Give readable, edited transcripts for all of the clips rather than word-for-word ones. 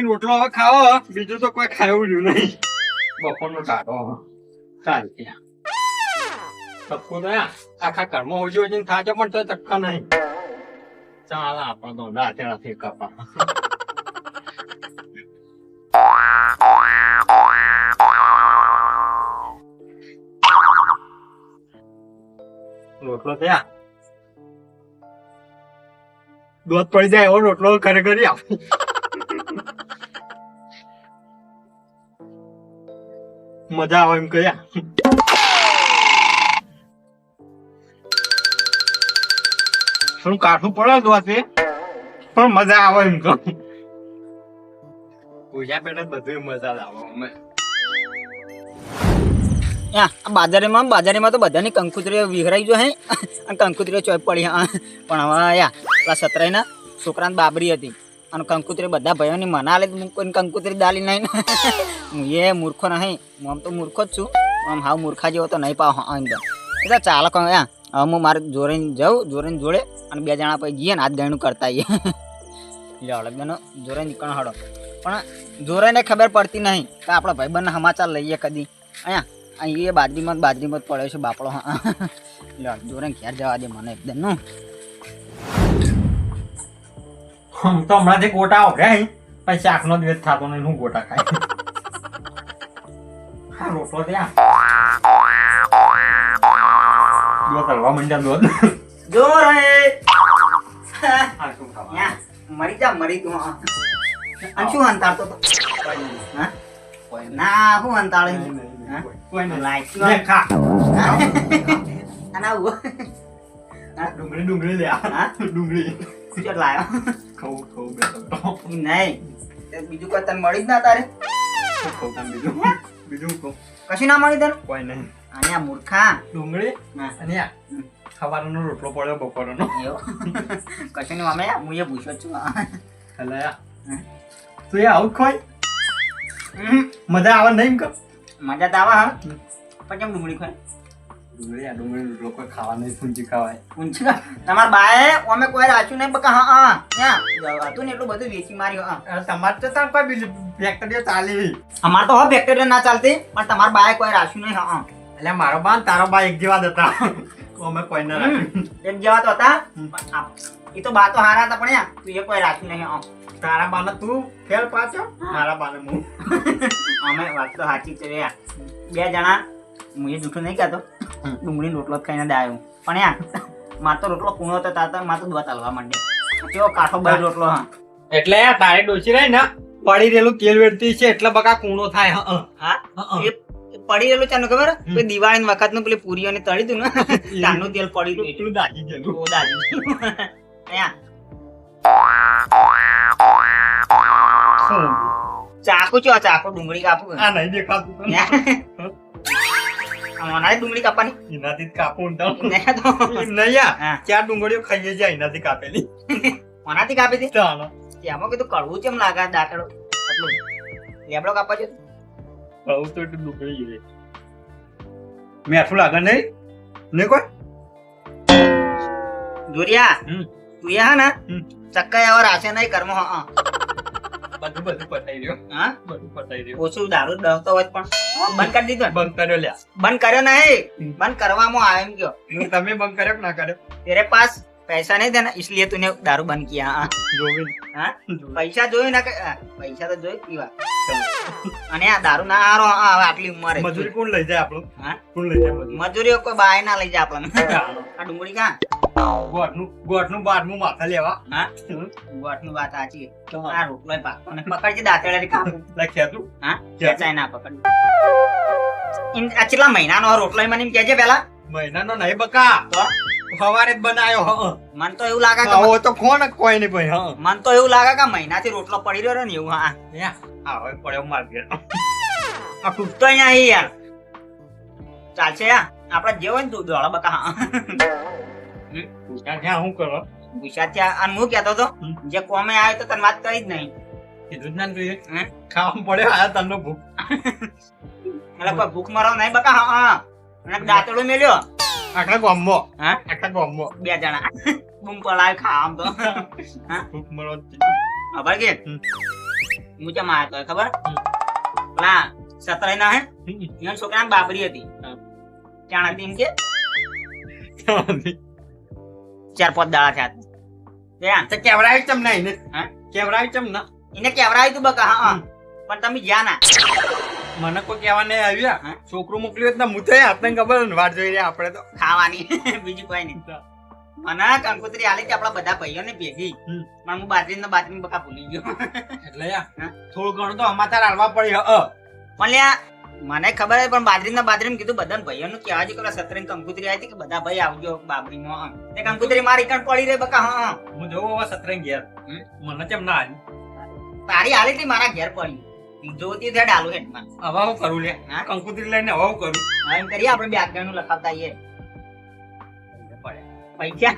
રોટલો હવે ખાવો બીજું તો કોઈ ખાવું રહ્યું નહીં બપોરનો ટાટો ચાલ ત્યાં તક્કો તો આખા ઘરમાં ઓછી ઓછી થાચે પણ તો તક્કા નહીં ચાલ આપણે તો દાંતેડાથી કપા રોટલો ત્યાં દૂધ પડી જાય એવો રોટલો ઘરે કરી આપ મજા આવે એમ કયા થોડું કાઠું પડે દોસે પણ મજા આવે એમ કહું પૂજા પેલા બધું મજા આવે અમે બાજારીમાં તો બધાની કંકુતરીઓ વિહરાઈ જો હે અને કંકુતરીઓ ચોપ પડી પણ હવે પેલા સતરાઈના છોકરાને બાબરી હતી અને કંકુતરી બધા ભાઈઓની મના લે કોઈને કંકુતરી દાલી નહીં હું એ મૂર્ખો નહીં હું આમ તો મૂર્ખો જ છું આમ હાવ મૂર્ખા જેવો તો નહીં પાવ અંદર એટલે ચાલો કહું હવે હું મારે જોડે જાઉં જોડે અને બે જણા પછી જઈએ ને હાથ ગણું કરતા આવીએ એટલે અલગનો જોડે નીકળ હડો પણ જોડેને ખબર પડતી નહીં કે આપણા ભાઈબંધના સમાચાર લઈએ કદી અહીંયા એ બાજરીમાં પડ્યો છે બાપડો લે જોરે ઘેર જવા દે મને એકદમ નું હમ તો હમણાંથી ગોટા ઓગળ્યા પછી શાકનો દિવસ થતો નહીં હું ગોટા ખાય હા રોટલો ત્યાં દૂધ હલવા મંડ્યા દૂધ જોરે હા શું ખાવા મરી તું અને શું હંતાડતો તો હા ના હું હંતાડે ડુંગળી લે ડુંગળી નહીં બીજું કોઈ તને મળી જ ના તારે બીજું કશું ના મળી તને કોઈ નહીં અહીંયા મૂર્ખા ડુંગળી અને સવારનો રોટલો પડ્યો બપોરનો કશું નહીં અમે હું એ પૂછ્યો છું એટલે તું એ આવું ખોય મજા આવે નહીં મજા તો આવે હા પણ કેમ ડુંગળી ખાય ડુંગળી રોટલો કોઈ ખાવા નહીં પૂંજી ખાવાય પૂંછી તમારા બાએ અમે કોઈ રાખ્યું નહીં બકા હા હતું ને એટલું બધું વેચી માર્યું તમારે તો તાર કોઈ બીજી ફેક્ટરીઓ ચાલી અમારે તો હવે ફેક્ટરી ના ચાલતી પણ તમારા બાએ કોઈ રાખ્યું નહીં એટલે મારો બા તારો બા એક જેવા જ હતા અમે કોઈ ના રાખ્યું એક જેવા તો હતા એ તો બા તો હારા હતા પણ તું એ કોઈ રાખ્યું નહીં તારા બાને તું ફેર પાછો મારા બાને હું અમે વાત તો સાચી છે બે જણા હું એ જૂઠું નહીં કહેતો ડુંગળી રોટલો ખાઈને ડાયો પણ માર તો રોટલો કૂણો તો તાર માર તો દોત હલવા માંડે કેવો કાઠો બાઈ રોટલો એટલે તારે ડોસી રહી ને પડી રહેલું તેલ વેડતી છે એટલે બકા કૂણો થાય હા એ પડી રહેલું ચાનું ખબર પેલી દિવાળી વખત નું પેલી પૂરીઓને તળી દઉં ને તારનું તેલ પડી ગયું એટલું દાજી ગયેલું દાજી ચાકુ ચો ચાકુ ડુંગળી કાપું આ નહીં દેખાતું મને ડુંગળી કાપવાની એનાથી કાપું નહીં ચાર ડુંગળીઓ ખાઈએ જાય એનાથી કાપેલી કોનાથી કાપી હતી ચાલો એમાં કીધું કડવું કેમ લાગે દાંતડો આટલું લેબડો કાપવા છે કડવું તો એટલું ડુંગળી જોઈએ મીઠું લાગે નહીં નહીં કોઈ જોરિયા તું હા ને ચક્કા એવા રાશે નહીં કર્મ બધું પતાઈ રહ્યો હા બધું પતાઈ રહ્યો ઓછું દારૂ દવતો હોય પણ બંધ કરી દીધો બંધ કર્યો લ્યા બંધ કર્યો નહીં બંધ કરવામાં આવે એમ કયો તમે બંધ કર્યો કે ના કર્યો तेरे पास पैसा नहीं था ना इसलिए तूने दारू बंद किया જોવી हाँ पैसा જોયું ના પૈસા તો જોઈ પીવા અને આ દારૂ ના હારો આટલી ઉંમરે મજૂરી કોણ લઈ જાય આપણું હા કોણ લઈ જાય મજૂરીઓ કોઈ બાય ના લઈ જાય આપણને આ ડુંગળી કા ગોઠનું બારમું માથા લેવા હા ગોઠનું વાત સાચી આ રોટલો પાકો ને પકડજે દાંતેડાથી કાપું લખ્યા તું હા ખેંચાય ના પકડ આ કેટલા મહિનાનો રોટલો મને એમ કહેજે પેલા મહિનાનો નહીં બકા તો સવારે જ બનાવ્યો મન તો એવું લાગે કે આવો તો કોણ કોઈ નહીં ભાઈ હા મન તો એવું લાગે કે મહિનાથી રોટલો પડી રહ્યો ને એવું હા હવે પડ્યો માર્કેટ આ તૂટતો અહીંયા યાર ચાલશે આપડે જે હોય ને તું દોડા બકા હા ત્યાં શું કરો વિશાળ ત્યાં અને હું કહેતો હતો જે કોમે આવ્યો તો તને વાત કરી જ નહીં કીધું જ ના તું ખાવા પડ્યો આ તને ભૂખ એટલે કોઈ ભૂખ મરો નહીં બકા હા અને દાંતડો મેલ્યો આખા ગામમાં હા આખા ગામમાં બે જણા બૂમ પલાય ખાવા આમ તો ભૂખ મરો ખબર કે હું ચમ આયો તો ખબર પેલા સતરાઈ ના હે એના છોકરાને બાબરી હતી ચાણ હતી એમ કે 4-5 દાડા થયા તો કેવડાવી ચમ ના એને હા? કેવડાવી ચમ ના એને કેવરાયું તું બકા હા પણ તમે જ્યાં ના મને કોઈ કહેવા નહીં આવ્યા હા? છોકરું મોકલ્યું એટલે હું તો હાથને ખબર ને વાટ જોઈ રહ્યા આપણે તો ખાવાની બીજું કોઈ નહીં મને કંકોત્રી આલી હતી આપણા બધા ભાઈઓને ભેગી પણ હું બાજરી બકા ભૂલી ગયો એટલે યાર થોડું ઘણું તો અમારે હાલવા પડી પણ લ્યા મને ખબર છે પણ બાજરી કીધું બધા ભાઈઓનું કહેવા છે કે સત્રની કંકોત્રી આવી હતી કે બધા ભાઈ આવજો બાબરીમાં તે કંકોત્રી મારી કણ પડી રહી બકા હા હું જોઉં હવે સતરંગ ઘેર મને કેમ ના આવી તારી આલી હતી મારા ઘેર પડી જોતી થયા ડાલુ હેઠમાં હવે હું કરું લે હા? કંકુતરી લઈને હવે હું કરું હવે એમ કરીએ આપણે બે આગળનું લખાવતા આવીએ પૈસા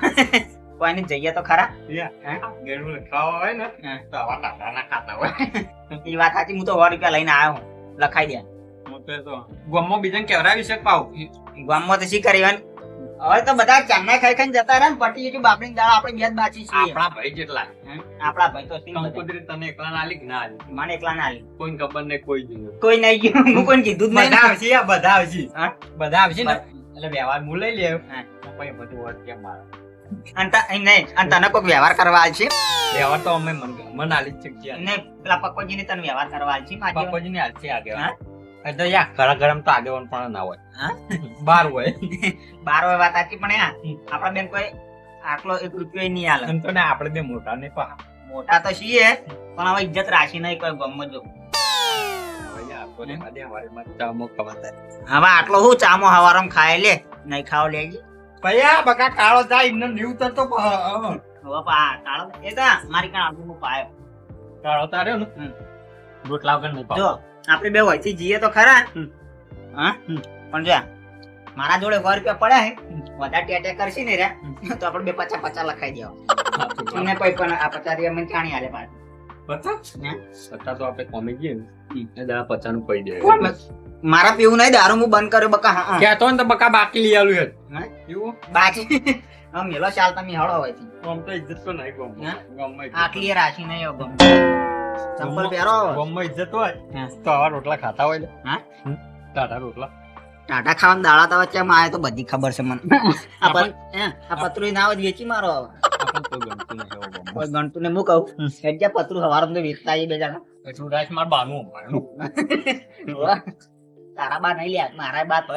કોઈને જઈએ તો ખરા ગેરનું લખાવા હોય ને હા. તો આવા ટાટા ના ખાતા હોય એ વાત સાચી હું તો 100 રૂપિયા લઈને આવ્યો હું લખાઈ દે હું તો ગમમાં બીજાને કેવડાવી શક પાવ ગામમાં તો શી કરી હવે તો બધા ચાંદા ખાઈ ખાઈને જતા રહ્યા ને પટી ગયું બાપડી દાળ આપણે બે જ બાચી છીએ આપણા ભાઈ જેટલા આપણા ભાઈ તો શી બધા. કંકુતરી તને એકલા ના આલી કે ના આલી મને એકલા ના આલી કોઈને ખબર નહીં કોઈ જોયું કોઈ નહીં ગયું હું કોઈને કીધું જ નહીં બધા આવશે યાર, બધા આવશે હા? બધા આવશે ને એટલે વ્યવહાર હું લઈ લે હા. પછી બધું વર્ત કેમ મારે નહીં અને તને કોઈ વ્યવહાર કરવા આલ છે વ્યવહાર તો અમે મન આલી જ છે ને પેલા પક્કોજીને તને વ્યવહાર કરવા આલ છે માજી પપ્પાજી ને હાલશે આગળ હા? એટલે યાર ઘરા ગરમ તો આગેવાન પણ ના હોય હા? બાર હોય 12 હોય વાત સાચી પણ આપણા બેન કોઈ આટલો 1 રૂપિયો નહીં આલે એમ તો ને આપણે બે મોટા ને પા મોટા તો છીએ પણ હવે ઇજ્જત રાશી નહીં કોઈ ગમમાં જો હવે આટલો હું ચામો હવારમ ખાય લે નહીં ખાવ લેજે ભૈયા બકા કાળો જાય એમને નીવ તો હવે પા કાળો એ તો મારી કાં આબુ પાયો કાળો તાર્યો ને રોટલા વગર નહીં પાવ જો આપણે બે વહીથી જઈએ તો ખરા હા પણ જો મારા જોડે 100 રૂપિયા પડ્યા હે વધારે ટેટે કરશી ને રે તો આપણે બે 50 લખાઈ દેવા તમને કોઈ પણ આ 50 રૂપિયા મને ચાણી આલે પાછું પતા તો આપણે કોમી ગયે ને 50 નું કહી દે મારા પીવું નહીં દારૂ હું બંધ કર્યો બકા હા ક્યાં તો ને તો બકા બાકી લઈ આલું હેડ હા? એવું બાકી મેલો ચાલ તમે હળો હોય આમ તો ઇજ્જત તો નહીં ગમ હા? ગમમાં આટલી રાશી નહીં હવે ગમ ચંપલ પહેરો ગમમાં ઇજ્જત હોય હા. તો આવા રોટલા ખાતા હોય ને હા? ટાટા રોટલા ટાટા ખાવાના દાડા તો વચ્ચે આવે તો બધી ખબર છે મને આ પતરું ના હોય વેચી મારો હવે આપણને કોઈ ગમતું નહીં એવો ગમ કોઈ ગણતું ને હું કહું એટલે પતરું હવારમાં તો વેચતા આવીએ બે જણા એટલું રાઈસ માર બાનું તારા બા નહીં લે મારા બા તો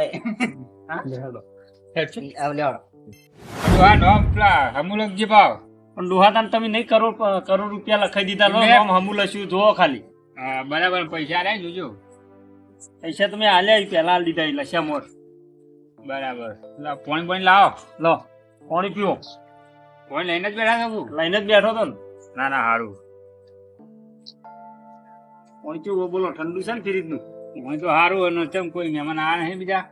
હેડ લેવડો હમુલકજી ભાવ પણ લોહાતાન તમે નહીં કરોડ રૂપિયા લખાઈ દીધા લો નામ હમુલસ્યું જોવો ખાલી બરાબર પૈસા રે જોજો પૈસા તમે આલ્યા પહેલા આલી દીધા એટલે શેમોર બરાબર પાણી લાવો લો પાણી પીવો પાણી લઈને જ બેઠા છું લઈને જ બેઠો તો ને ના ના સારું પાણી પીવો બોલો ઠંડુ છે ને ફ્રીજ નું પાણી તો સારું અને ચમ કોઈ મહેમાન આ નહીં બીજા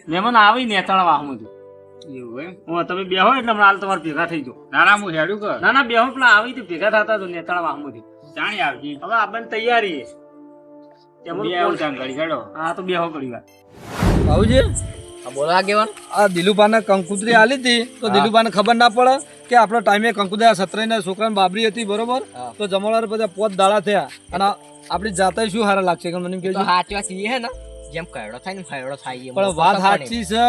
મહેમાન આવી ને ત્રણ વાહમાંથી એવું એમ તમે બેહો એટલે હમણાં હાલ તમારે ભેગા થઈ જાઓ ના ના હું હેડું કર ના બેહો પેલા આવી તો ભેગા થતા તો નેતાળા વાહમાંથી જાણી આવજી હવે આપણને તૈયારી છે બે આવું ચાલ ઘડી હેડો હા તો બેહો કરી વાર ભાઉજી બોલો આગેવાન આ દિલુભાને કંકુતરી આલી હતી તો દિલુભાને ખબર ના પડે કે આપણો ટાઈમે કંકુતરી સત્રાઈના છોકરાને બાબરી હતી બરોબર તો જમણવાર બધા 5 દાડા થયા અને આપણી જાતે શું હારા લાગશે કે મને એમ કહેજો સાચવા છીએ હે ને જેમ કયડો થાય ને ફાયડો થાય પણ વાત સાચી છે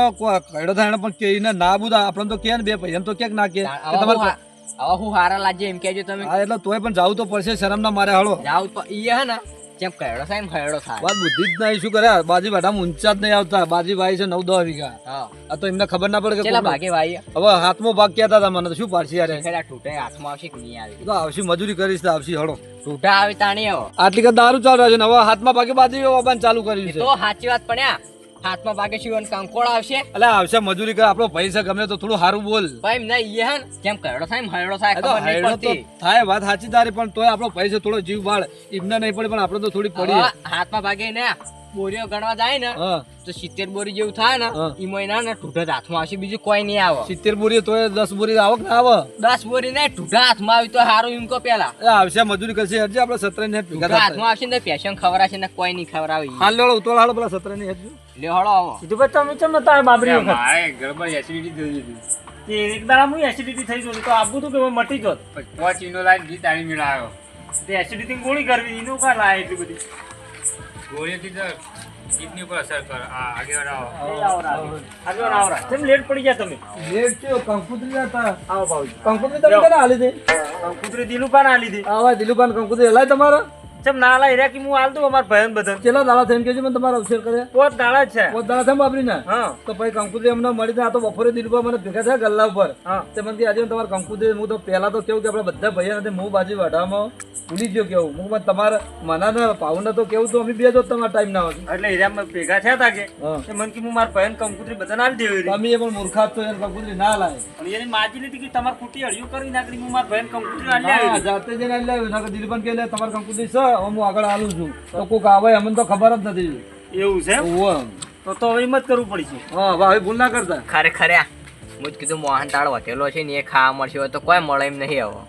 કયડો થાય ને પણ કેઈને ના બુધા આપણને તો કે ને બે પૈયા તો ક્યાંક ના કે તમારે હવે હું હારા લાગે એમ કહેજો તમે હા એટલે તોય પણ જાવું તો પડશે શરમ ના મારે હળો જાવ તો ઈ હે ને જેમ કયડો થાય ને ફાયડો થાય વાત બુદ્ધિ જ નહીં શું કરે બાજી બેઠા ઊંચા જ નહીં આવતા બાજી ભાઈ છે 9-10 વીઘા હા આ તો એમને ખબર ના પડે કે ચેલા ભાગે ભાઈ હવે હાથમાં ભાગ કહેતા હતા મને તો શું પાડશે યાર ખેડા તૂટે હાથમાં આવશે કે નહીં આવે તો આવશે મજૂરી કરીશ તો આવશે હળો તૂટા આવે તાણી આવો આટલી કે દારૂ ચાલુ છે ને હવે હાથમાં ભાગે બાજી વાપરવાનું ચાલુ કર્યું છે તો સાચી વાત પડ્યા હાથમાં ભાગે શું કંકોળ આવશે એટલે આવશે મજૂરી કરે આપણો પૈસા ગમે તો થોડું સારું બોલ ભાઈ ના ઈ હે ને જેમ કયડો થાય ને હયડો થાય એ તો ખબર નહીં હાયડો તો પડતી થાય વાત સાચી તારી પણ તોય આપણો પૈસા થોડો જીવ બાળ એમને નહીં પડે પણ આપણે તો થોડી પડી હવે હાથમાં ભાગે ને બોરીઓ ગણવા જાય ને હા તો 70 બોરી જેવું થાય ને હા. ઈ મહિના ને ઠૂઠા જ હાથમાં આવશે બીજું કોઈ નહીં આવે 70 બોરી તોય 10 બોરી આવક ના આવે 10 બોરી ને ઠૂઠા હાથમાં આવી તો સારું એમ કો પેલા એ આવશે મજૂરી કરશે હજી આપણે 17 ને ભેગા ઠૂઠા થતા હાથમાં આવશે ને પેશન ખવડાવશે ને કોઈ નહીં ખવડાવે હાલ લેવડો ઉતોળ હાલો પેલા 17 ની હજી લ્યો હળો આવો કીધું ભાઈ તમે ચમ નતા આવ્યા બાબરી વખત મારે ગરબડ એસિડિટી થઈ ગઈ તે એક દાડા હું એસિડિટી થઈ ગઈ તો આબુ તો કે મટી જોત 5 ઇનો લાઈન ગીત આણી મેળાયો તે એસિડિટી ગોળી કરવી એનું કા લાય એટલી બધી ગોળીથી તો કિડની પર અસર કર આગળ આવો એ આવરા કેમ લેટ પડી ગયા તમે લેટ થયો કંકુતરી હતા આવો ભાવજી કંકુતરી તમે ક્યારે આલી હતી કંકુતરી દિલુપા ના લીધી આવા દિલુબાન કંકુતરી હલાય તમારા ચમ ના લાય રે કે હું હાલ દઉં અમાર ભયન બદન કેટલા દાડા થઈને કેજો મને તમારા અવસર કરે પોત દાડા જ છે પોત દાડા થઈને બાબરીને હા તો પછી કંકુતરી અમને મળી જાય. આ તો બપોરે દિલુબા મને ભેગા થયા ગલ્લા ઉપર હા તે મને કે આજે તમારે કંકુતરી હું તો પહેલા તો કેવું કે આપણે બધા ભાઈઓ નથી હું બાજુ વાઢામાં ભૂલી ગયો કેવું હું પણ તમારે મના ને પાઉને તો કેવું તો અમે બે જો તમારા ટાઈમ ના હોય એટલે એરિયામાં ભેગા થયા તા કે હા તે મને કે હું માર ભયન કંકુતરી બધાને આલી દેવી રહી તમે એ પણ મૂર્ખા જ છો એને કંકુતરી ના લાય પણ એની માજી લીધી કે તમાર ખોટી હળિયું કરી નાખી હું માર ભયન કંકુતરી આલી હા, આવી જાતે જઈને આલી લાવ્યો. નકર દિલીપન કે લે તમારે કંકુતરી છે હવે હું આગળ આલું છું તો કોક આવે અમને તો ખબર જ નથી. એવું છે એમ? ઓવે. તો હવે એમ જ કરવું પડશે હા ભાઈ ભૂલ ના કરતા. ખરેખર હું જ કીધું મોહનતાળ વધેલો છે ને એ ખાવા મળશે હોય તો કોઈ મળે એમ નહીં આવો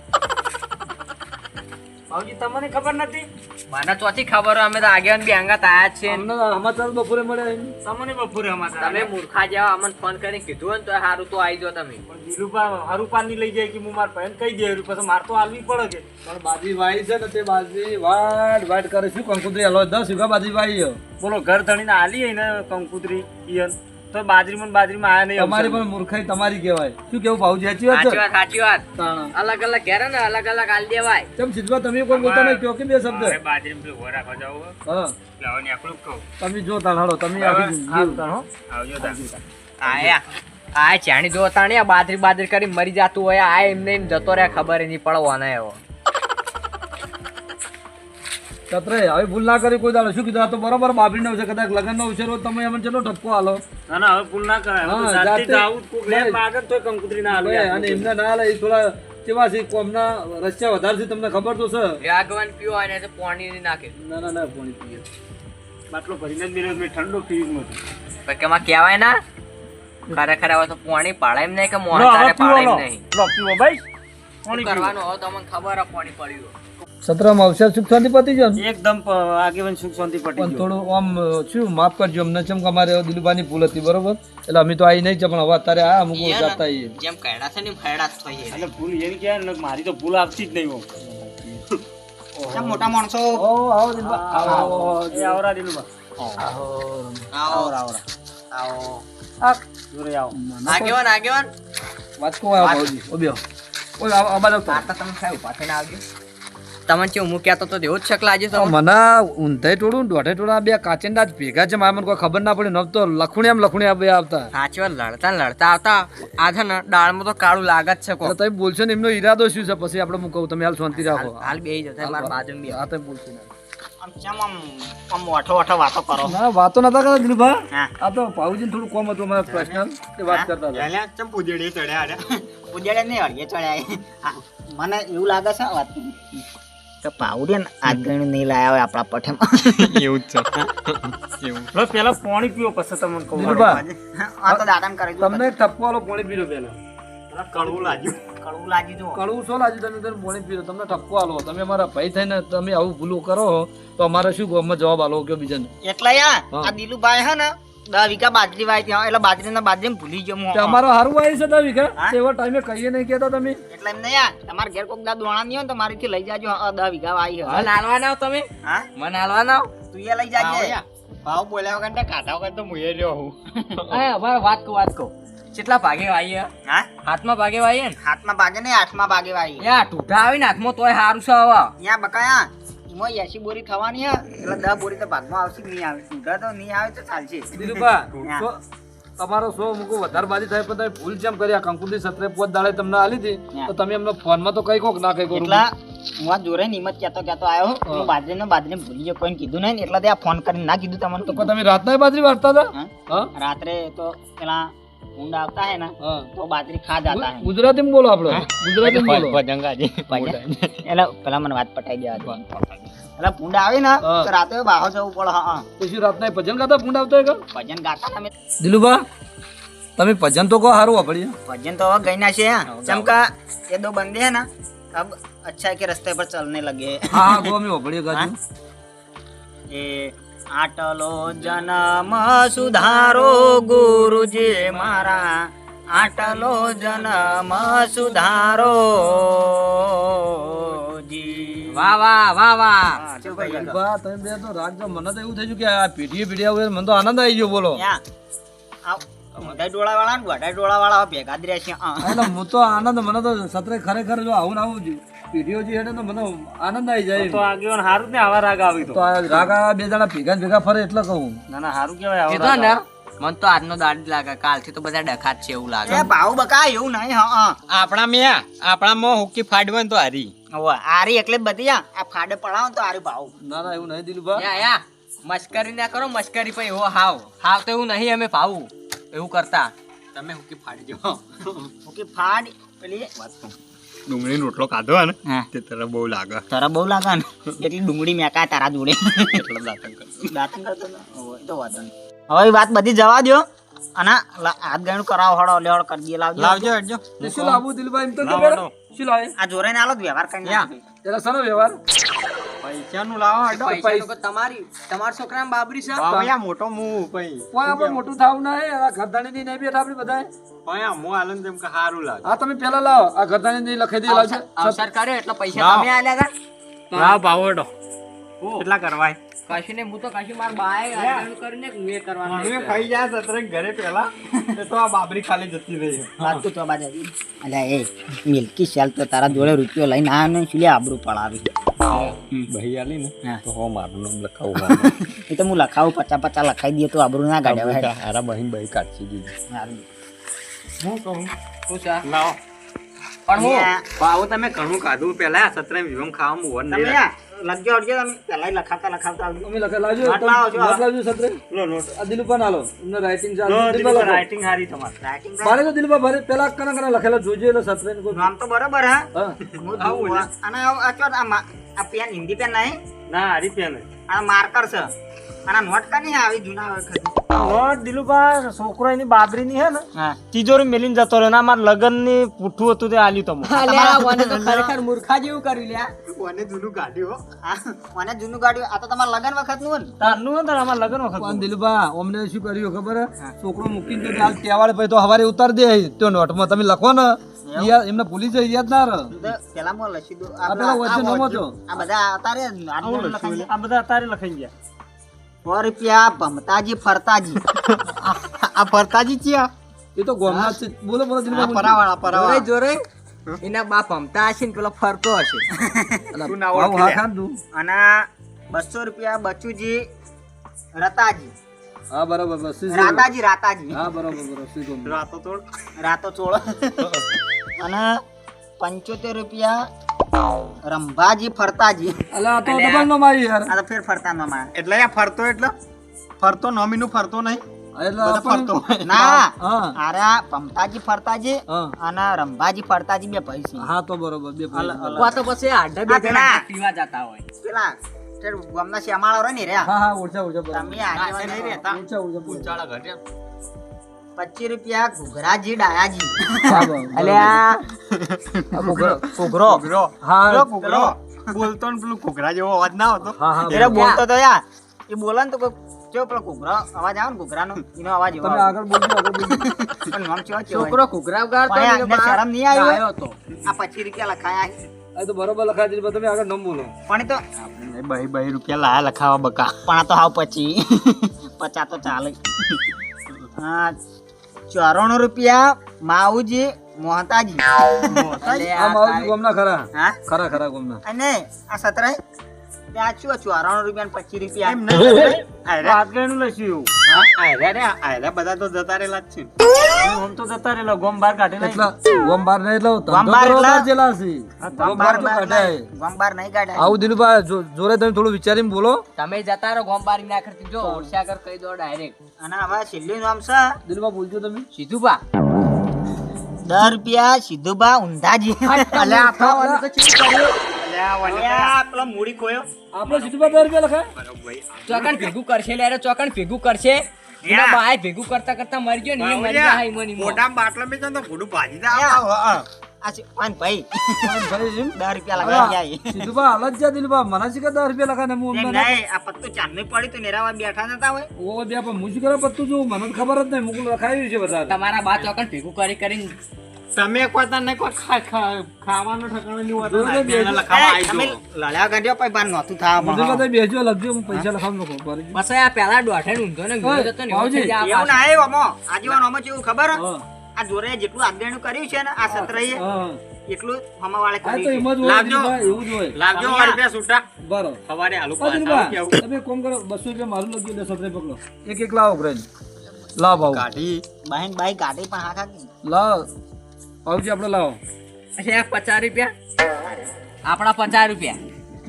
ભાવજી તમને ખબર નથી મને ચોથી ખબર હોય અમે તો આગેવાન બી અંગાત આયા જ છે અમને સમાચાર બપોરે મળ્યા એમ. તમને બપોરે અમારે તમે મૂર્ખા જેવા અમને ફોન કરીને કીધું હોય ને તો સારું તો આવી જાઓ તમે પણ દિલુપા હરુપાન ની લઈ જાય કે હું માર ભયન કહી દે પછી માર તો આલવી પડે કે પણ બાજી વાઈ છે ને તે બાજી વાટ વાટ કરે શું કંકુતરી હલો 10 વીઘા બાજી વાઈ છે. બોલો ઘર ધણીને આલી ને કંકુતરી ઈયન તો બાજરીમાં આયા નહીં તમારી પણ મૂર્ખાઈ તમારી કહેવાય. શું કેવું ભાઉજી સાચી વાત છે? સાચી વાત તાણા. અલગ અલગ ઘેરે ને અલગ અલગ આલ દેવાય કેમ સિદ્ધવા તમે કોઈ બોલતા નહીં કયો કે બે શબ્દ? બાજરીમાં પેલું ઘોડા રાખવા જાવ હા લાવો ને આપણું કહું તમે જો તાણ હાલો તમે આખી જિંદગી. આવજો તા આયા આ ચાણી જો તાણી આ બાદરી કરી મરી જાતું હોય આ એમને એમ જતો રહે ખબર નહીં પડવાના એવો કતરે હવે ભૂલ ના કરી કોઈ દાડો. શું કીધું? આ તો બરોબર બાબરી નો છે. કદાચ લગ્ન નો અવસર હોય તમે અમને ચલો ઠપકો હાલો. ના ના હવે ભૂલ ના કરાય હવે તો હા, જાતે જ જાતે. આવું જ કોક લે માગન તોય કંકુતરી ના આલવી અને એમને ના લે એ થોડા કેવા છે કોમના રસ્યા વધારે છે તમને ખબર તો છે. રાગવાન પીવો અને તો પાણી નહીં નાખે ના ના ના પાણી પીએ. બાટલો ભરીને જ મેળવ્યો મેં ઠંડો ફ્રીજમાં પણ કે એમાં કહેવાય ના ખરેખર હવે તો પાણી પાડે એમ નહીં કે મોહનતાળે પાડે એમ નહીં લો પીવો ભાઈ શું પાણી પીવો. કરવાનું હવે તો અમને ખબર હે પાણી પડ્યું સત્રમાં અવસર સુખ શાંતિ પતી જાય ને? એકદમ આગેવાન સુખ શાંતિ પટી પણ ગયો થોડું આમ શું માફ કરજો અમને. ચમ કે અમારે દિલુબાની ભૂલ હતી બરોબર એટલે અમે તો આવી નહીં છે પણ હવે અત્યારે આ અમુક જાતા આવીએ. જેમ કૈડા છે ને એમ ખૈડા જ થઈએ એટલે ભૂલ એની કહેવાય ને મારી તો ભૂલ આવતી જ નહીં હો મોટા માણસો ઓ આવો દિલુબા આવો. એ આવરા દિલુબા આવો આવો જોરે આવો આગેવાન વાત કો આવો ભાઉજી. ઓ બેહો. ઓય આ બાજુ આવતો. આ તો તમે સાહેબ ઉભા થઈને આવજો તમને કેવું હું કહેતો તો એવું જ શક લાગે તો મને ઊંધાઈ ટોળું દોઢે ટોળા બે કાચેંડા જ ભેગા છે. મારે મને કોઈ ખબર ના પડી. ન તો લખુણિયા બે આવતા. સાચી વાત લડતા ને લડતા આવતા આ છે ને દાળમાં તો કાળું લાગે જ છે એટલે કો તમે બોલશો ને એમનો ઈરાદો શું છે પછી આપણે હું કહું તમે હાલ શાંતિ રાખો. હાલ બેહી જતા મારા બાજુમાં બે આ તમે બોલશો ને. આમ ઓઠો વાતો કરો. ના વાતો નતા કરતા દિલુભા. હા. આ તો ભાઉજીને થોડું કોમ હતું અમારા પર્સનલ તે વાત કરતા હતા. ઉજાડે નહીં અડીએ ચડ્યા. મને એવું લાગે છે વાત કે પાવડિયા ને આજ ગણું નહીં લાયા હોય આપણા પઠેમાં. લો પેલા પાણી પીવો પછી તમને કહું દિલુભા આ તો દાદાને કરી દઉં. તમને એક ટપકો વાળો પાણી પીલો પેલા. કડવું લાગ્યું કડવું લાગી જુઓ. કડવું શું લાગ્યું તમે તમે પાણી પીલો તમને ટપકો આલો. તમે અમારા ભાઈ થઈને તમે આવું ભૂલું કરો તો અમારે શું અમે જવાબ આલો કે બીજાને? એટલે યાર હા. આ દિલુભાઈ હે ને 10 વીઘા બાજરી વાવી હતી. એટલે બાજરી ભૂલી ગયો હું. કે અમારો હારું આવી છે દા વીઘા હા? એવા ટાઈમે કહીએ નહીં કેતા તમે. એટલે એમ નહીં યાર તમારે ઘેર કોક દા દોણા નહીં હોય ને તો મારીથી લઈ જાજો. 10 વીઘા વાવી હે. મને હાલવા ના તમે હા મને હાલવા ના તું એ લઈ જાજે. ભાવ બોલ્યા વગર ને કાઢા વગર તો મુએ રહ્યો હું. હવે વાત કહું કેટલા ભાગે વાઈએ હા હાથમાં ભાગે વાઈએ ને હાથમાં ભાગે નહીં હાથમાં ભાગે વાવી. યા ટૂઠા આવી ને હાથમાં તોય સારું છે હવે ત્યાં બકાયા એમાં 80 બોરી થવાની હે એટલે 10 બોરી તો ભાગમાં આવશે કે નહીં આવે. સુધા તો નહીં આવે તો ચાલશે. દિલુભા હા. તમારો સો મૂકો વધારે બાજી થાય પણ તમે ભૂલ જેમ કરી. આ કંકુડી સત્રે પોત દાડે તમને આલી હતી તો તમે એમને ફોનમાં તો કઈ કોક ના કઈ કોક. એટલા હું આ જોરે નિમત કહેતો આવ્યો હું બાજરીને ભૂલી ગયો કોઈને કીધું નહીં ને એટલે તે આ ફોન કરીને ના કીધું તમને. તો તમે રાતના બાજરી વાટતા હતા? હા? હા રાત્રે તો પેલા ઊંડ આવતા હે ને હા. તો બાજરી ખા જાતા હે. ગુજરાતીમાં બોલો આપડે. ગુજરાતીમાં બોલો. એટલે પેલા મને વાત પટાઈ દેવા દે. એટલે ભૂંડ આવે ને હા. તો રાતે બહાર જવું પડે. હા તો શું રાતના ભજન ગાતા ભૂંડ આવતા હોય કે? ભજન ગાતા તમે. દિલુભા તમે ભજન તો કહો સારું વાપરીએ. भजन तो अब गई ना से चमका ये दो बंदे हैं ना अब अच्छा के रास्ते पर चलने लगे. હા હા ગો અમે વાપરીએ ગાજુ. ये आटलो जन्म सुधारो गुरुजी मारा आटलो जन्म सुधारो जी વાહ વાહ વાહ વાહ દિલુભા તમે બે તો રાખજો. મને તો એવું થઈ ગયું કે આ પીઢીએ આવે મને તો આનંદ આવી ગયો. બોલો મોઢા ડોળાવાળા ને ગોઢા ડોળાવાળા ભેગા જ રહેશે. એટલે હું તો આનંદ મને તો સત્રે ખરેખર જો આવું ને આવું પીઢીઓ જે હેડે તો મને આનંદ આવી જાય. તો આગેવાન હારું જ ને આવા રાગ આવી તો આ રાગા બે જણા ભેગા ને ભેગા ફરે એટલે કહું. ના ના હારું કેવાય એ તો ને મન તો આજનો દાડ જ લાગે, કાલથી તો બધા ડખાત છે એવું લાગે. એ ભાવ બકા એવું નહીં. હા આપણામાં હોકી ફાડવાનું તો હારી. આરી એટલે જ બધી આ ફાડે પડાવો તો આરી ભાવ. ના ના એવું નહીં દિલુભા. યા મસ્કરી ના કરો, મસ્કરી પણ એવો હાવ હાવ તો એવું નહીં અમે ભાવું એવું કરતા. તમે હોકી ફાડી દો. ઓકે ફાડ પેલી ડુંગળી રોટલો ખાધો ને હા. તે તરફ બહુ લાગે. તારા બહુ લાગે ને એટલી ડુંગળી મેકા તારા જોડે એટલે દાંતણ કરતો. દાંતણ કરતો ને? હોય તો વાંધો નહીં. હવે એ વાત બધી જવા દો અને હાથ ગાયનું કરાવો હળો લેવડ કરી દઈએ. લાવજો હેડજો. શું લાવવું દિલુભા એમ તો કે બેટા? શું લાવે? આ જોરે ને આલો જ વ્યવહાર કરી નાખો. એલા શાનો વ્યવહાર? પૈસાનું લાવો હેડો. પૈસા તો તમારા છોકરાને બાબરી છે. ભાવયા મોટો મું પઈ. કોઈ આપણે મોટું થાવું ના હે. આ ઘરધાણી નહીં બેઠા આપણે બધા. પયા મો આલન જેમ કે હારું લાગે. હા તમે પેલા લાવો. આ ઘરધાણી નહીં લખાઈ દે લાવજો. અવસર કર્યો એટલે પૈસા તમે આલ્યા હતા. લાવ પાવડો કેટલા કરવાય? કશું ને હું તો કશું માર બાએ આલ્યાનું કરીને હું એ કરવાનું અમે ખાઈ જાય સતરે ઘરે પેલા તો આ બાબરી ખાલી જતી રહી. વાત તો તો બાદ અલ્યા એ મિલ્કી શેલ તો તારા જોડે રૂપિયો લઈને આ ને શું લે આબરૂ પડાવી. ભાઈ આલી ને હા. તો હો મારું નામ લખાવું. એ તો હું લખાવું 50 લખાઈ દઈએ તો આબરૂ ના કાઢે. હારા બહીન ભાઈ કાઢી દીધી. હું કહું હું છે લાવો. પણ હું ભાવ તમે ઘણું ખાધું પેલા સતરે વિવમ ખાવામાં વન તમે નહીં. લખજો અડજો તમે પેલા લખાવતા આવજો. અમે લખાઈ લાવજો. નોટ લાવો છો. નોટ લાવજો સત્રે. લો નોટ આ દિલુભા ના લો. એમને રાઇટિંગ છે. લો દિલુભા લખો. રાઇટિંગ હારી તમારે. રાઇટિંગ મારે તો દિલુભા ભરે પેલા કના લખેલા જોજો એટલે સત્રે ને કોઈ. નામ તો બરોબર હા. હા હું જોઉં. અને આ ચો આ પેન હિન્દી પેન નહીં ના હારી પેન આ માર્કર છે અને નોટ કની આવી જૂના વખત. નોટ દિલુભા છોકરો એની બાબરી ની હે ને હા તિજોરી મેલીને જતો રહ્યો ને મારા લગન ની પૂઠું હતું તે આલ્યું તમે. અલ્યા મને તો ખરેખર મૂર્ખા જેવું કર્યું લ્યા. કોને જૂનું કાઢ્યું મને જૂનું ગાડ્યું આ તો તમારા લગન વખત નું ને. તારનું હે ને અમારા લગન વખત પણ દિલુભા અમને શું કર્યું ખબર હે? છોકરો મૂકીને તો હાલ ટેવાડે પછી તો હવારે ઉતાર દે તો નોટમાં તમે લખો ને યાર એમને ભૂલી જાય યાદ ના રહે. પેલા મો લખી દો આ પેલા વચ્ચે નમો છો. આ બધા અતારે લખાઈ આ બધા તારે લખાઈ ગયા. 100 રૂપિયા ભમતાજી ફરતાજી. આ ફરતાજી ચિયા એ તો ગોમના છે. બોલો બોલો દિલુભા બોલો. પરાવાળા જોરે એના બાપ હમતા હશે ને પેલો ફરતો હશે. અલા, ભાવ હા ખાન તું. અને 200 રૂપિયા બચુજી રતાજી. હા બરાબર બસ રાતાજી હા બરાબર બરાબર સીધું. રાતો ચોળ. અને 75 રૂપિયા રંભાજી ફરતાજી. અલા આ તો ડબલ નો મારી યાર. આ તો ફેર ફરતા નો માં એટલે આ ફરતો એટલે ફરતો નોમીનું ફરતો નહીં. એટલે આ ફરતો ના હા અરે પમતાજી ફરતાજી હા અને રંભાજી ફરતાજી બે ભાઈ છે. હા તો બરોબર બે ભાઈ. વા તો પછી આઢા બે જણા પીવા જતા હોય. પેલા તે ગામના શ્યામાળો રહે ને રે હા હા ઓછા ઓછા બરાબર. તમે આગેવાન નહીં રહેતા. ઓછા ઓછા બરાબર. ચાલા ઘરે 25 રૂપિયા ઘુઘરાજી ડાયાજી. હા, બરાબર. અલ્યા ઘુઘરો હા કુકરો બોલતો ને પેલું કુકરા જેવો અવાજ ના આવતો. હા હા એટલે બોલતો તો યાર એ બોલે ને તો જો પેલો ઘુઘરો અવાજ આવે ને ઘુઘરાનો એનો અવાજ એવો તમે આવે. આગળ બોલજો આગળ બોલજો. પણ નામ કેવો છે છોકરો ઘૂઘરા ઉગાડતો પણ ને આને શરમ નહીં આવી હોય? આવ્યો તો. આ 25 રૂપિયા લખાયા આ તો બરોબર લખાઈ દીધું તમે આગળ નમ બોલો. પણ એ તો ભાઈ રૂપિયા લાયા લખાવા બકા. પણ આ તો હાવ પછી 50 તો ચાલે. હા 94 રૂપિયા માઉજી મોહતાજી. આ મારું ગોમના ખરા હા ખરા ખરા ગોમના. અને આ 17 ત્યાં શું 94 રૂપિયા ને 25 રૂપિયા આગળનું લખ્યું આયરા બધા તો જતા રહેલા જ છે. આમ તો જતા રહેલો ગોમ બહાર કાઢી નાખી. એટલા ગોમ બાર ને એટલે ધંધો ગોમ બાર કરવા એટલા- બાર જેલા છે. ગોમ બાર તો કાઢાય. ગમબાર નહીં કાઢ્યા. આવું દિલુભા જોરે તમે થોડું વિચારીને બોલો. તમે જતા રહો ગોમ બારી ના કરતી જો ઓરસા કર કહી દો ડાયરેક્ટ અને હવે છેલ્લું નામ છે દિલુભા બોલજો તમે. સીધું બા 10 રૂપિયા સીધુબા ઊંધાજી. અલ્યા આપણા વાળું તો ચેક કર્યું. અલ્યા, પેલો મૂડી ખોયો. આપણે સીધું 10 રૂપિયા લખાય. ચોકણ ભેગું કરશે લે ચોકણ ભેગું કરશે એના બાય ભેગું કરતા કરતા મરી ગયો ને એ મરી જાય ઈમોની મો. મોટા બાટલા મેં તો ભૂડું ભાજી દે. આ છે પાન ભાઈ ભાઈ એમ? 10 રૂપિયા લગાવી જાય. સીધુભા હાલ જ જા દિલુભા મને શી કે 10 રૂપિયા લખાય ને હું એમ અમને નહીં, આ પત્તું ચાંદની પડી તો નેરાવા બેઠા નતા હોય. ઓ બે પણ હું શું કરવા પત્તું છું મને તો ખબર જ નહીં મુકુલ લખાયું છે બધા. તમારા બા ચોકણ ભેગું કરી કરીને તમે કોઈ તને કોઈ ખાવાનું ઠકાણું નહીં હોતું જોડે ને, એને બેસજો. લખાવા આવી તમે જાઓ. લડ્યા કાઢ્યો પછી બાર નહોતું થવા બધું મળે. બધા બેસજો લખજો હું પૈસા લખાવ नको બરાબર. બસ આ પેલા દોઢે ઊંધો ને ઓય, ગયો તો ને એવો ભાવજી, થઈ જાય આ એવું પાછો. ના આવ્યું અમો આજીવન અમો જેવું ખબર હા આ જોરે જેટલું આગળનું કર્યું છે ને આ સત્રએ હા એટલું હમાવાળે આ તો કર્યું એમ છે. જ હોય લાવજો. દિલીપભાઈ, એવું જ હોય લાવજો તમે 100 રૂપિયા છૂટા. બરો સવારે આલુ હા, પાછા દિલીપભાઈ, કેવું? તમે કોમ કરો 200 રૂપિયા મારું લખજો ને સત્રે પકડો એક લાવો ગ્રેન લાવ ભાવ કાઢી બહેન ભાઈ ગાડી પણ હા ખાતી. લાવ ભાવજી આપણે લાવો અચ્છા, 50 રૂપિયા આપણા 50 રૂપિયા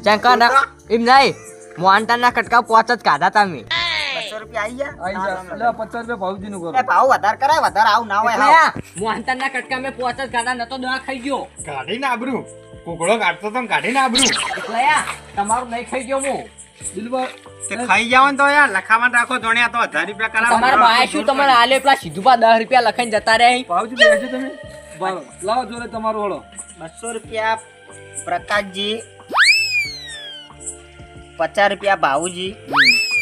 ચંકા ના એમ નહીં મોહનતાના કટકા પોચ જ કાઢા તમે 200 રૂપિયા આઈ ગયા આઈ જા એટલે આ 50 રૂપિયા ભાવજી નું કરો એ ભાવ વધારે કરાય વધારે આવું ના હોય એટલે હાવ. આ મોહનતાના કટકા મેં પોચ જ કાઢા નતો દવા ખાઈ ગયો કાઢીને આબરૂ કુકડો કાઢતો તો કાઢીને આબરૂ એટલે આ તમારું નહીં ખાઈ ગયો હું દિલીપભાઈ તે ખાઈ જાવ ને તો યાર લખામાં રાખો જોણ્યા તો 1000 રૂપિયા કરાવો. તમારા ભાઈ શું તમારે આલે પેલા સીધું 10 રૂપિયા લખાઈને જતા રહ્યા ભાવજી બેસજો તમે બરો લાવો જોડે તમારું વળો 200 રૂપિયા પ્રકાશજી 50 રૂપિયા ભાવુજી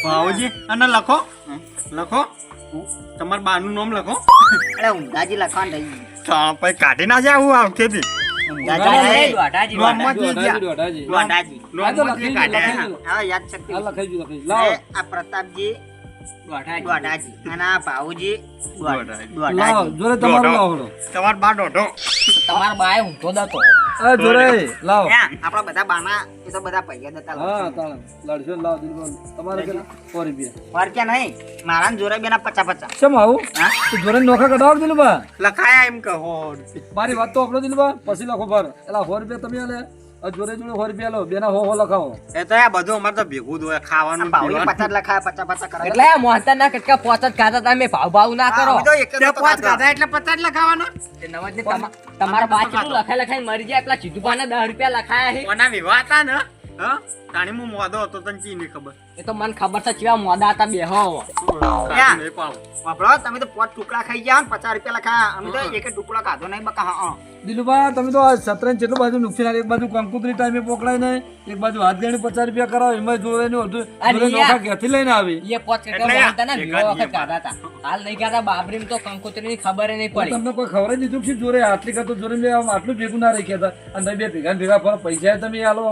ભાવજી અને લખો લખો તમારા બાનું નામ લખો. એટલે ઊંધાજી લખવાનું રહી ગયું. તો પછી કાઢી ના જાય હું આવતેથી. ઊંધાજી અરે, નહીં. દોઢાજી, નોમમાં જ દોઢાજી, ગયા. દોઢાજી. દોઢાજી. આ તો નોમમાં જ લખાઈ ગયું, કાઢ્યા. લખાઈ ગયું. હા યાદ શક્તિ આ લખાઈ ગયું, લખાઈ ગયું. એ આ પ્રતાપજી દોઢાજી. દોઢાજી અને આ ભાવુજી દોઢાજી. લાવો દોઢાજી. જોડે તમારું દોઢો. લાવો વળો. તમારો બા દોઢો. તમારા ભાઈ ઊંધો દતો આ જોડે લાવો ત્યાં આપણા બધા બાના એ તો બધા પૈયા દેતા હા તાણ લડશો ને લાવો દિલીપભાઈ તમારે કેટલા 100 રૂપિયા વર્ક્યા નહીં મારા ને જોરે બેના 50 કેમ આવું હા? તો જોડે નોખા કઢાવો દિલીપભાઈ લખાયા એમ કહો. મારી વાત તો આપણો દિલમાં પછી લખો ભર એલા 100 રૂપિયા તમે આલે આ જોડે જોડે 100 રૂપિયા લો બેના હો લખાવો એ તો આ બધું અમારે તો ભેગું જ હોય ખાવાનું ભાવજી પીવાનું. 50 લખાયા 50 કરાય એટલે આ મોહનતાના કટકા પોચ જ ખાતા તમે ભાવ ભાવ ના કરો અમે તો એક જ તે હતો પાંચ ખાધો. ગાધા એટલે 50 લખાવાના. તે નવાજને તમારા બા કેટલું લખાઈ લખાઈ મરી જાય પેલા સીધું પાના 10 રૂપિયા લખાયા છે કોના વિવાહ હતા ને હા તાણી હું મોદો હતો તને ચી નહીં ખબર. એ તો મને ખબર છે કેવા મોદા હતા બેહો કાઢી નહીં પાડું. વાપરો તમે તો 5 ટુકડા ખાઈ ગયા ને 50 રૂપિયા લખાયા અમે તો એક જ ટુકડો ખાધો નહીં બકા હા દિલુભા તમે તો આ સત્રન જેટલું બાજુ નુકસાન એક બાજુ કંકુતરી ટાઈમે પકડાય ને એક બાજુ હાથ ગણી 50 રૂપિયા કરાવો એમાં જોડે ને અડધું આ જોડે રિયા. નોખા ઘેરથી લઈને આવી એ પોચ કટકા એટલે મોહનતાના એક જ વિવાહ વખત નિયમ. ખાધા હતા હાલ નહીં ખાતા બાબરીમ તો કંકોત્રીની ખબર નહીં પડી તમને કોઈ ખબર જ દીધું કે જોડે આટલી કરતો જોડે મેં આમ આટલું ભેગું ના રાખ્યા હતા અને તમે બે ભેગા ને ભેગા ફરો પૈસા તમે આલો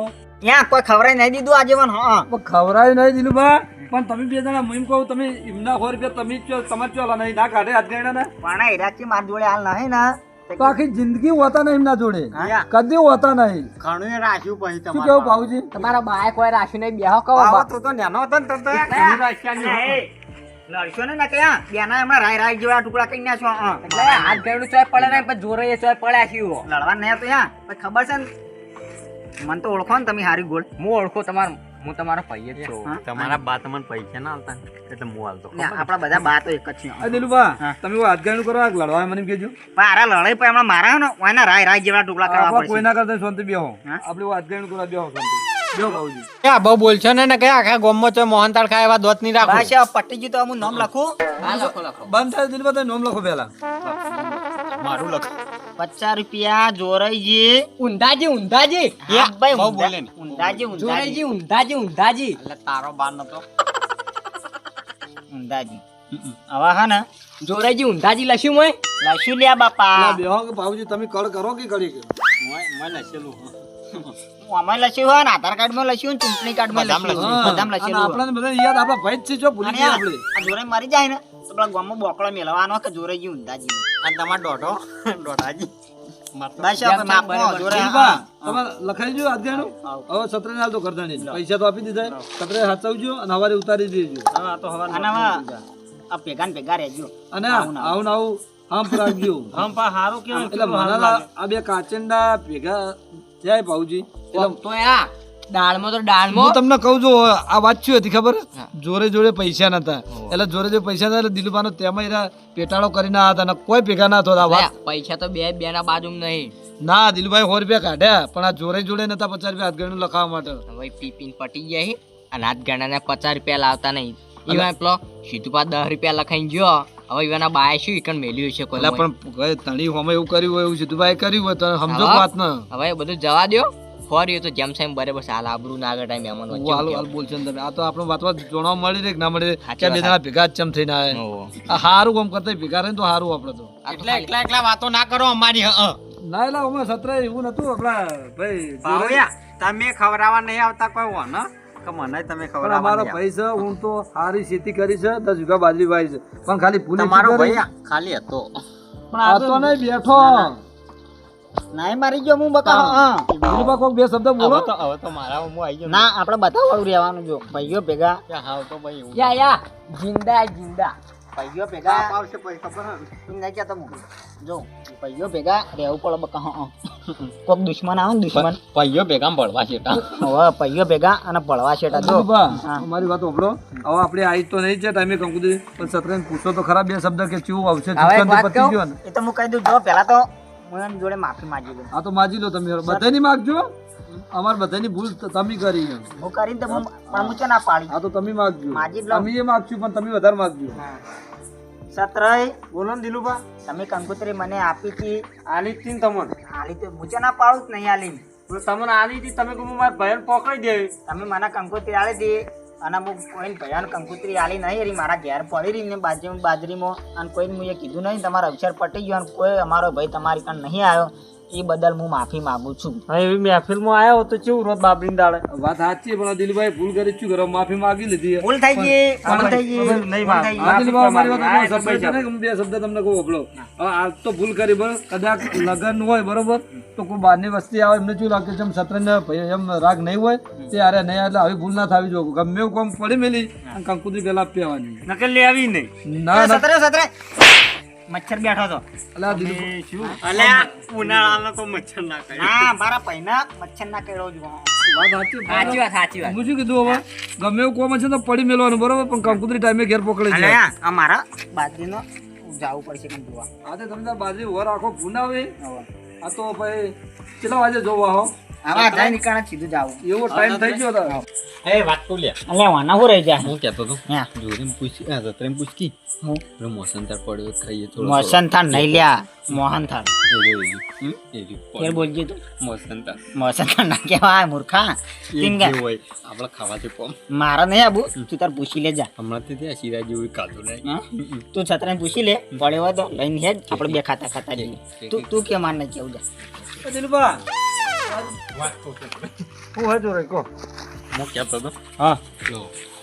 ત્યાં કોઈ ખબર નહીં દીધું આજીવન હા પણ ખવડાય નહીં દિલુભા પણ તમે બે જણા હું એમ કહું તમે એમના 100 રૂપિયા તમે જ તમારે ચોલા નહીં ના કાઢે હાથ ગણા ના પણ ઈરાકી માર જોડે હાલ નહીં ને તો આખી જિંદગી હોતા નહીં એમના જોડે હા. કદી હોતા નહીં ઘણું એ રાખ્યું પછી શું તમારે કેવું ભાવજી તમારા બાએ કોઈ રાખ્યું નહીં બેહો કહો આવો તું તો નેનો હતો ને તો યાર ઘણું રાખ્યા નહીં. લડશો ને ના ક્યાં બેના હમણાં રાય રાય જેવા ટુકડા કઈ નાખો હા એટલે હાથ ગયડું ચોય પડે નહીં પણ જોરે એ ચોય પડ્યા છીએ લડવા નહીં તો યા પછી ખબર છે ને મને તો ઓળખો ને તમે હારી ગોળ હું ઓળખું હું તમારો ભાઈ જ છું હા? તમારા બા તમને પૈસા ના આલતા ને એટલે હું આલતો. ને આપણા બધા બા તો એક જ છે આ દિલુભા હા. તમે હાથ ગણું કરો આ લડવા મને એમ કહેજો પણ આરા લડાઈ પણ હમણાં મારા ને ઓયના રાય રાય જેવા ટુકડા કરવા આપણે પડશે કોઈ ના કરતા શાંતિ બેહો હા? આપણે હાથ ગણું કરવા બેહો શાંતિ બેહો ભાવજી આ બહુ બોલશો ને કે આખા ગામમાં તો મોહનતાળ ખાય એવા દોત નહીં રાખો. બસ આ પટી ગયું તો હું નામ લખું હા લખો લખો બંધ થાય દિલુભા તમે નામ લખો પહેલા મારું લખો. 50 રૂપિયા જોરાઈજી ઊંધાજી ઊંધાજી હા ભાઈ બહુ બોલે ને. ઊંધાજી ઊંધાજી જોરેજી ઊંધાજી ઊંધાજી એટલે તારો બાર નતો. ઊંધાજી હવે હા ને જોરેજી ઊંધાજી લખ્યું મોય લશું લ્યા બાપા બેહો કે ભાવજી તમે કળ કરો કે કરી કે મને લખેલું. આમાં લસ્યું હોય ને આધાર કાર્ડ માં લસ્યું ને ચૂંટણી કાર્ડ માં બધામાં લસ્યું લસ્યું. બધામાં અને લસ્યું આપણાને બધાને યાદ આપણા ભાઈ જ છે જો ભૂલી ગયા આપણે આ જોરે મરી જાય ને તો પેલા ગામમાં બોકડો મેળવાનો કે જોરે જી ઊંધાજી અને તમારો દોઢો દોઢાજી. બસ હવે માપો જોરે દિલુભા, હા તમે લખાઈ જો હાથ ગણું હવે સત્રને હાલ તો કરતા નહીં પૈસા તો આપી દીધા સત્રે હાચવજો અને હવારે ઉતારી દેજો હા તો હવે અને હવે આ ભેગા ને ભેગા રહેજો અને આવું આવું હંપ રાખજો હમ પણ હારું કેવાય. એટલે મારા આ બે કાચંડા ભેગા જાય ભાવજી એટલે તો આ દાળમાં તો દાળમાં હું તમને કહું છું આ વાત શું હતી ખબર જોડે જોડે પૈસા નતા એટલે જોડે જોડે પૈસા નતા એટલે દિલુભાનો તેમાં એના પેટાળો કરીને આવ્યા હતા ને કોઈ ભેગા ના થતા આ વાત પૈસા તો બે ના બાજુ નહીં ના દિલુભાઈ 100 રૂપિયા કાઢ્યા પણ આ જોડે જોડે નતા 50 રૂપિયા હાથ ગણું લખાવવા માટે હવે પીપીન પટી જાય અને હાથ ગણાને 50 રૂપિયા લાવતા નહીં ઈવા પેલો સીધું પા 10 રૂપિયા લખાઈને જો હવે ઈવાના બાય શું ઈકણ મેલ્યું છે કોઈ એટલે પણ તણી હોમે એવું કર્યું હોય એવું સીધુભાઈ કર્યું હોય તો સમજો હા. વાત ને હવે એ બધું જવા દ્યો ફોર્યું તો જેમ સેમ બરાબર છે. હાલ આબરૂ ના આગળ ટાઈમ એમાં ઓ હાલ હાલ બોલશો ને તમે આ તો આપણે વાતમાં જોણવા મળી રહે કે ના મળી રહે સાચી કે બે વાત. જણા ભેગા જ ચમ થઈને આવે આ સારું કામ કરતા ભેગા રહે ને તો સારું આપણે તો એકલા વાતો ના કરો અમારી. ના એટલે અમે સત્ર એવું નતું આપણા ભાઈ ભાવયા તમે ખવડાવવા નહીં આવતા કોઈ હોને કે મને તમે પણ ખવડાવવા અમારો નહીં ભાઈ છે હું તો સારી ખેતી કરી છે 10 વીઘા બાજરી વાવી છે પણ ખાલી ભૂલે તમારો શું કરી? ભાઈ ખાલી હતો પણ આ તો નહીં બેઠો નાય મારી ગયો હું બકા હા દિલુભા કોક બે શબ્દ બોલો હવે તો મારા હું આવી ગયો. ના આપણે બધા વાળું રહેવાનું જો ભાઈઓ ભેગા હા તો ભાઈ એવું. યા જિંદા જિંદા ભાઈઓ ભેગા આવશે પછી ખબર એમ નહીં કહેતો હું જો ભાઈઓ ભેગા રહેવું પડે બકા હા કોક દુશ્મન આવે ને દુશ્મન ભાઈઓ ભેગા ભળવા છે હવે ભાઈઓ ભેગા અને ભળવા છેટા જો દિલુભા હા. અમારી વાત સાંભળો હવે આપણે આવી તો નહીં છે ટાઈમે કંકુદી પણ સત્રેન પૂછો તો ખરા બે શબ્દ કે ચેવું આવશે હવે એક ચૂકન તો વાત પતી ગયો કહું ને એ તો હું કહી દઉં જો પહેલા તો હું એની જોડે માફી માંગી લઉં આ તો માજી લો તમે બધાની માગજો અમારે બધાની ભૂલ તમે કરી છે. હું કરીને તો પણ હું છે ના પાડી આ તો તમે માગજો માજી જ લઉં. અમે એ માગશું પણ તમે વધારે માગજો સત્રય બોલો ને દિલુભા તમે કંકોત્રી મને આપી હતી આલી જ તીન તમને આલી તો હું છે ના પાડું જ નહીં આલી તમને આલી હતી તમે કહું મારા ભાઈને પકડી દેવી તમે મને કંકોત્રી આલી હતી અને હું કોઈ ભયાન કંકોત્રી આલી નહીં એરી મારા ઘેર પડી રહી ને બાજરીમાં અને કોઈને હું એ કીધું નહીં તમારો અક્ષર પટી ગયો અને કોઈ અમારો ભાઈ તમારી કાન નહીં આવ્યો એ બદલ હું માફી માંગુ છું હા એવી મહેફિલમાં આવ્યો તો કેવું રોજ બાબરીને દાડે વાત સાચી છે, પણ આ દિલુભાઈ ભૂલ કરી શું કરો માફી માગી લીધી ભૂલ થઈ ગઈ ભૂલ થઈ ગઈ નહીં ભૂલ થઈ ગઈ. આ દિલુભાઈ અમારી વાત હા, સાંભળો, સફાઈ છે ને કે હું બે શબ્દ તમને કહું આપણો હવે આ તો ભૂલ કરી બરોબર કદાચ લગન હોય બરોબર તો કોઈ બહારની વસ્તી આવે એમને શું લાગે છે એમ સત્રને ભાઈ એમ રાગ નહીં હોય તે અરે નહીં એટલે આવી ભૂલ ના થવી જોઈએ ગમે એવું કામ પડી મેલી અને કંકુતરી પેલા આપવાની નકલ લે આવી નહીં. ના ના સત્રે મચ્છર બેઠો હતો અલા દિલુભાઈ શું અલ્યા ઉનાળામાં તો મચ્છર ના કરે હા મારા પૈના મચ્છર ના કેળો જ વાત સાચી સાચી વાત સાચી વાત. હું શું કીધું હવે ગમે એવું કોમ છે તો પડી મેલવાનું બરોબર પણ કંકુતરી ટાઈમે ઘેર પકડે છે અલ્યા આ મારા બાજરીનો જવું પડશે કે જોવા આજે તમે તાર બાજરી ઓર આખો ભૂનાવે આ તો ભાઈ કેટલા વાગે જોવા હો આવા જાય નીકળે સીધું જાવું એવો ટાઈમ થઈ ગયો તાર એ વાત તો લે અલ્યા વાના હું રહી જાય હું કહેતો તો હા જોરીને પૂછી આ સત્રેમ પૂછકી હું પેલો મોસન તાર પડ્યો ખાઈએ થોડો મોસન થાળ નહીં લ્યા મોહન થાળ એરી ફેર બોલજે તું મોસન તાર મોસન થાળ ના કહેવાય મૂર્ખા તીન ગયા હોય આપણે ખાવાથી કોમ મારા નહીં આબુ તું તાર પૂછી લેજા હમણાંથી ત્યાં શીરા જેવું કાઢું નહીં હા? તું છત્રાને પૂછી લે પડે હોય તો લઈને હેડ આપણે બે ખાતા ખાતા જઈએ તું કે માર નહીં કેવું જા દિલુભા વાત તો હું હતું રે કહો. હું કહેતો હતો હા લો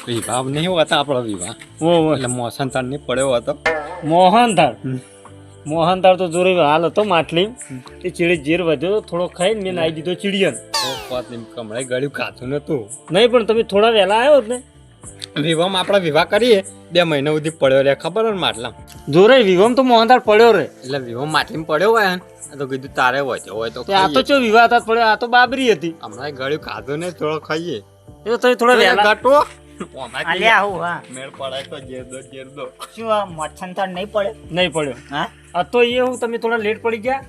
વિવાહ નહીં હોતા આપણો વિવાહ ઓ એટલે મોસન તાર ને પડ્યો હતો મોહનથાળ મોહનથાળ તો જોરે હાલ હતો માટલી તે ચીડી જીર વધ્યો થોડો ખાઈને મેં નાઈ દીધો ચીડિયન કમળે ગળ્યું ખાતું નતું નહીં પણ તમે થોડા વહેલા આવ્યો જ ને વિવાહમાં આપણે વિવાહ કરીએ 2 મહિના સુધી પડ્યો રે ખબર ને માટલા જોરે વિવમ તો મોહનથાળ પડ્યો રે એટલે વિવાહ માટલીમાં પડ્યો હોય ને આ તો કીધું તારે વધ્યો હોય તો તે આ તો ચો વિવાહ હતા પડ્યો આ તો બાબરી હતી હમણાં ગળ્યું ખાધું ને થોડો ખાઈએ એ તો તમે થોડા વહેલા ગાટો અલ્યા હું હા મેળ પડાય તો જેર દો શું આ મચ્છર થાળ નહીં પડે નહીં પડ્યો હા આ તો એ હું તમે થોડા લેટ પડી ગયા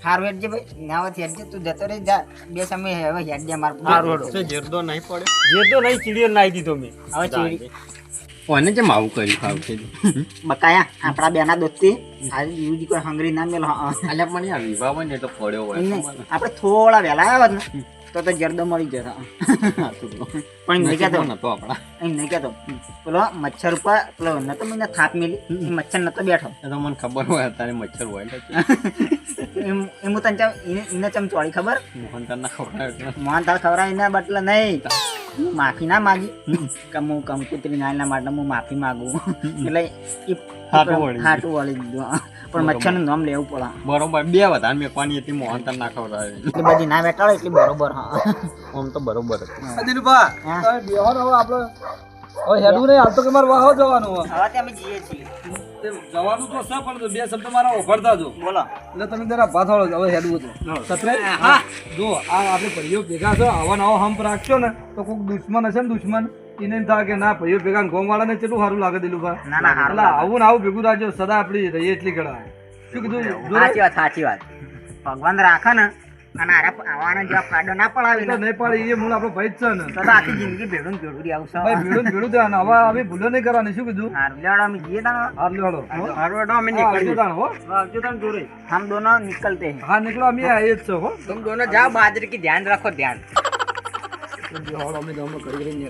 હારું હેડજે ભાઈ નાવત હેડજે તું જતો રહી જા બે સમય હવે હેડજે માર હારું હેડો. તો જેર દો નહીં પડે જે તો નહીં ચીડિયન નાઈ દીધો મેં હવે ચીડી કોને જેમ આવું કર્યું ખાવ છે બકાયા આપણા બેના દોસ્તી આજે બીજી કોઈ હંગરી ના મેલો અલ્યા પણ યાર વિવાહ હોય ને તો પડ્યો હોય આપણે થોડા વહેલા આવ્યા હોત ને તો જરદો મળી જતો પણ નહીં કહેતો નતો આપણા એમ નહીં કહેતો પેલો મચ્છર ઉપર પેલો નતો મને થાપ મેલી એ મચ્છર નતો બેઠો એ તો મને ખબર હોય અત્યારે મચ્છર હોય ને એમ હું તને એને ચમ ચોળી ખબર મોહન તાર ના ખવડાવે મોહન થાળ ખવડાવ એના બદલે નહીં હું માફી ના માગી કે હું કંકુતરી ના એના માટે હું માફી માગું એટલે એ હાટું વળી ગયું. હાટું વળી દીધું પણ મચ્છરનું નામ લેવું પડે બરોબર 2 વધારે મેકવાની હતી મોહન તાર ના ખવડાવે એટલી બધી ના બેઠાડો એટલી બરોબર હા આમ તો બરોબર હતું દિલુભા હા. તમે બેહો ને હવે આપણે હવે હેડવું નહીં હાલ તો કે મારે વાહો જવાનું હોય હવે તે અમે જઈએ છીએ તે જવાનું તો છે પણ બે શબ્દ મારા ઓફરતા જો બોલો એટલે તમે જરા ભાત વાળો હવે હેડવું હતું સત્રે જો આ આપણે ભાઈઓ ભેગા છો આવા નવો હંપ રાખશો ને તો કોઈક દુશ્મન હશે ને દુશ્મન એને એમ થાય કે ના ભાઈઓ ભેગા ગોમ વાળાને કેટલું સારું લાગે દિલુભા ના ના હારું એટલે આવું ને આવું ભેગું રાખજો સદા આપણી રહીએ એટલી ગળા શું કીધું જોરે? સાચી વાત ભગવાન રાખે ને અને આવાના જેવા ફાડો ના પડાવી તો ને નહીં પડે એ મૂળ આપણો ભાઈ જ છે ને તો આખી જિંદગી ભેડું ને ભેડું રહી ભાઈ આવશે ભીડું ભીડું થયા ને હવે આવી ભૂલો નહીં કરવાની શું કીધું હારું લેવડો અમે જઈએ તાણ હાર લેવાડો હારું હેડો અમે આવજો નીકળીએ તાણ હો આવજો તાણ જોડે हम दोनों निकलते हैं હા નીકળો અમે આવીએ જ છો હો तुम दोनों जाओ बाजरे की ध्यान रखो ध्यान અમે ગામમાં કરી કરીને